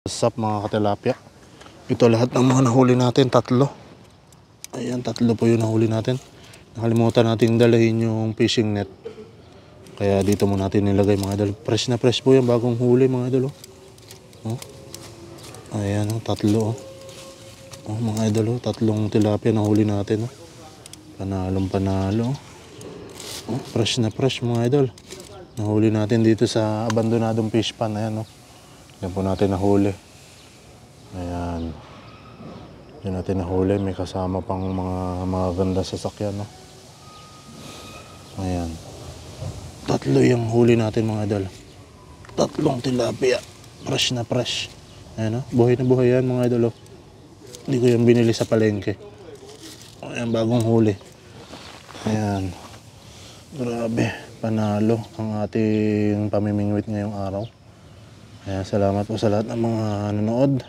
What's up mga katilapia? Ito lahat ng mga nahuli natin, tatlo. Ayan, tatlo po yung nahuli natin. Nakalimutan natin dalahin yung fishing net. Kaya dito mo natin nilagay mga idol. Fresh na fresh po yung bagong huli mga idol. Oh. Ayan, tatlo. Oh, mga idol, tatlong tilapia nahuli natin. Panalong panalo. Oh, fresh na fresh mga idol. Nahuli natin dito sa abandonadong fish pan. Ayan, yan po natin nahuli. Ayan. Yan natin nahuli. May kasama pang mga ganda sasakyan. Ayan. Tatlo yung huli natin mga idol. Tatlong tilapia. Fresh na fresh. Ayan, buhay na buhay yan mga idol. Hindi ko yung binili sa palengke. Ayan, bagong huli. Ayan. Grabe. Panalo ang ating pamimingwit ngayong araw. Ayan, salamat po sa lahat ng mga nanonood.